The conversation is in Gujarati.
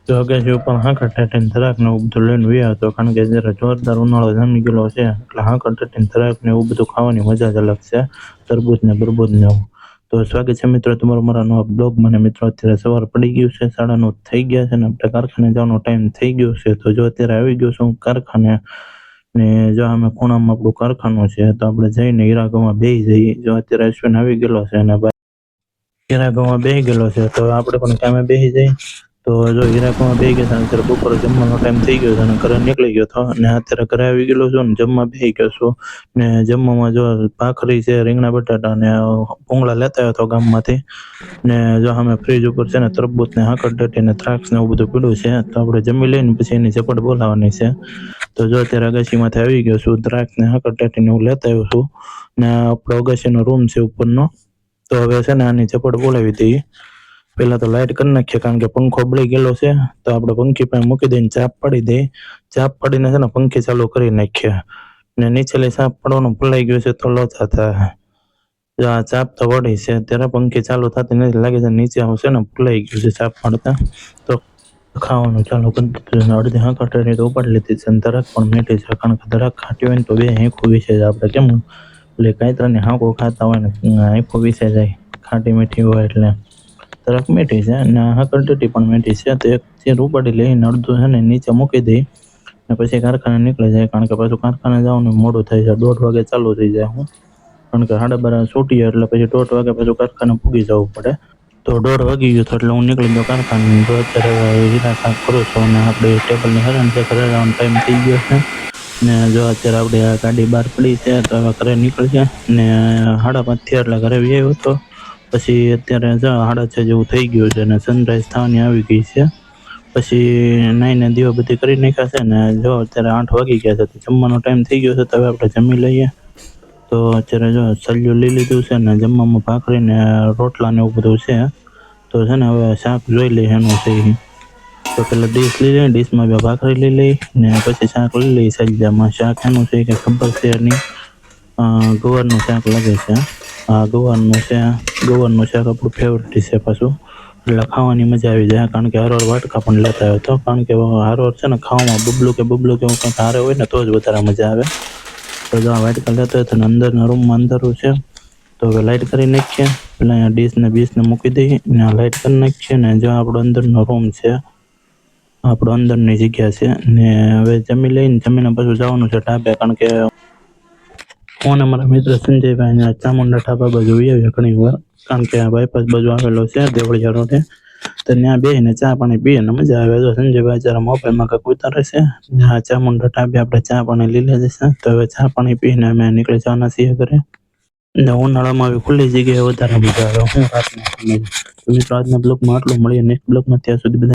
તો અગાસી ઉપર હાંકર ટાટીને ધરાક ને એવું બધું લઈને વ્યા હતો, કારણ કે જયારે જોરદાર ઉનાળો જામી ગયેલો છે એટલે હાંકર ટાટીને ધરાક ને એવું બધું ખાવાની મજા જ અલગ છે, તરબૂચ ને બરબૂચ ને એવું. તો સ્વાગત છે મિત્રો તમારું મારા નવા બ્લોગમાં. ને મિત્રો અત્યારે સવાર પડી ગયું છે, 9:30 થઈ ગયા છે ને આપણે કારખાને જવાનો ટાઈમ થઈ ગયો છે. તો જો અત્યારે આવી ગયો છું કારખાને, ને જો અમે ખૂણામાં આપણું કારખાનું છે તો આપણે જઈને હીરાઘમાં બેસી જઈએ. જો અત્યારે અશ્વિન આવી ગયેલો છે અને હીરાઘમાં બેસી ગયેલો છે તો આપણે પણ કામે બેસી જઈએ. તો જો હીરાઘમાં બેસી ગયા છે, અત્યારે બપોરે જમવાનો ટાઈમ થઈ ગયો છે અને ઘરે નીકળી ગયો હતો, અને અત્યારે ઘરે આવી ગયેલો છું ને જમવા બેસી ગયો છું. ને જમવામાં જો ભાખરી છે, રીંગણા બટાટા ને ભૂંગળા લેતા આવ્યો હતો ગામમાંથી. ને જો અમે ફ્રીજ ઉપર છે ને તરબૂચ ને હાંકર ટાટી ને દ્રાક્ષ ને એવું બધું પીડ્યું છે, તો આપણે જમી લઈને પછી એની ઝપટ બોલાવવાની છે. તો જો અત્યારે અગાસીમાંથી આવી ગયો છું, દ્રાક્ષ ને હાંકર ટાટી ને હું લેતા આવ્યો છું, ને આપણો અગાસીનો રૂમ છે ઉપરનો. તો હવે છે ને આની ઝપટ બોલાવી દઈએ. પેલા તો લાઈટ કરી નાખીએ, કારણ કે પંખો બળી ગયેલો છે. તો આપણે પંખી પાસે મૂકી દઈને ચાપ પાડી દઈએ. ચાપ પાડીને છે ને પંખી ચાલુ કરી નાખીએ. ને નીચેલી ચાપ પડવાનું ભૂલાઈ ગયું છે તો લોચા થાય. જો આ ચાપ તો વળી છે, અત્યારે પંખી ચાલુ થતી નથી, લાગે છે નીચે આવશે ને ભૂલાઈ ગયું છે ચાપ પાડતા. તો ખાવાનું ચાલુ કરી દીધું, અડધી હાંકર ટાટી તો ઉપાડી લીધી છે, અને ધરાક પણ મેટી છે, કારણ કે ધરાક ખાટી હોય ને તો બે હેંખું વિશે જ આપણે કેમ એટલે કાંઈતરાની હાંકો ખાતા હોય ને હેંખું વિશે જાય, ખાટી મીઠી હોય એટલે. ધરાક મેટી છે અને હાંકર ટાટી પણ મેટી છે. તો એક ચેર ઉપાડી લઈને અડધું છે ને નીચે મૂકી દઈ ને પછી કારખાને નીકળી જાય, કારણ કે પાછું કારખાને જવાનું મોડું થાય છે. 1:30 વાગે ચાલુ થઈ જાય હું, કારણ કે 12:30 છૂટીએ એટલે પછી 1:30 વાગે પાછું કારખાને પૂગી જવું પડે. તો 1:30 વાગી ગયો હતો એટલે હું નીકળી ગયો કારખાને. તો અત્યારે હીરા સાફ કરું છું અને આપણે ટેબલને હેરાન છે, ઘરે જવાનો ટાઈમ થઈ ગયો છે. ને જો અત્યારે આપણે આ ગાડી બહાર પડી છે તો હવે ઘરે નીકળશે. ને 5:30 થયા એટલે ઘરે આવ્યો હતો. પછી અત્યારે 6:30 જેવું થઈ ગયું છે અને સનરાઈઝ થવાની આવી ગઈ છે. પછી નાઈને દીવા બધી કરી નાખ્યા છે ને જો અત્યારે 8 વાગી ગયા છે, તો જમવાનો ટાઈમ થઈ ગયો છે. તો હવે આપણે જમી લઈએ. તો અત્યારે જો સલિયું લઈ લીધું છે ને જમવામાં ભાખરી ને રોટલા ને એવું બધું છે. તો છે ને હવે શાક જોઈ લઈએ એનું છે ઈ. તો પેલા ડીશ લઈ લઈએ, ડીશમાં બે ભાખરી લઈ લઈ ને પછી શાક લઈ લઈએ. સલિયામાં શાક એનું છે કે ખબર છે નહીં, ગવારનું શાક લાગે છે. હા, ગવારનું છે. ગવારનું શાક આપણું ફેવરેટ છે પાછું, એટલે ખાવાની મજા આવી જાય. કારણ કે હારોર વાટકા પણ લેતા આવ્યો હતો, કારણ કે હારોર છે ને ખાવામાં બબલું કે એવું કંઈક હારે હોય ને તો જ વધારે મજા આવે. તો જો આ વાટકા લેતા હોય તો અંદરના રૂમમાં અંધારું છે. તો હવે લાઇટ કરી નાખીએ. પેલા અહીંયા ડીશને બીશને મૂકી દઈએ ને લાઇટ કરી નાખીએ. ને જો આપણો અંદરનો રૂમ છે, આપણો અંદરની જગ્યા છે. ને હવે જમી લઈને જમીને પાછું જવાનું છે ઢાબે, કારણ કે હું અને મારા મિત્ર સંજયભાઈ અહીંયા ચામુંડા ઢાબા બાજુ આવ્યા ઘણી વાર, કારણ કે આ બાયપાસ બાજુ આવેલો છે દેવળિયા રોડે. તો ત્યાં બેસીને ચા પાણી પીએ ને મજા આવે. તો સંજયભાઈ જરા મોબાઈલમાં કંઈક ઉતારે છે. આ ચામુંડા ઢાબે આપણે ચા પાણી લઈ લીધા છે. તો હવે ચા પાણી પીને અમે નીકળી જવાના છીએ ઘરે. ને ઉનાળામાં આવી ખુલ્લી જગ્યાએ વધારે મજા આવે. હું રાતના મિત્રો આજના બ્લોગમાં આટલું. મળીએ નેક્સ્ટ બ્લોગમાં. ત્યાં સુધી બધા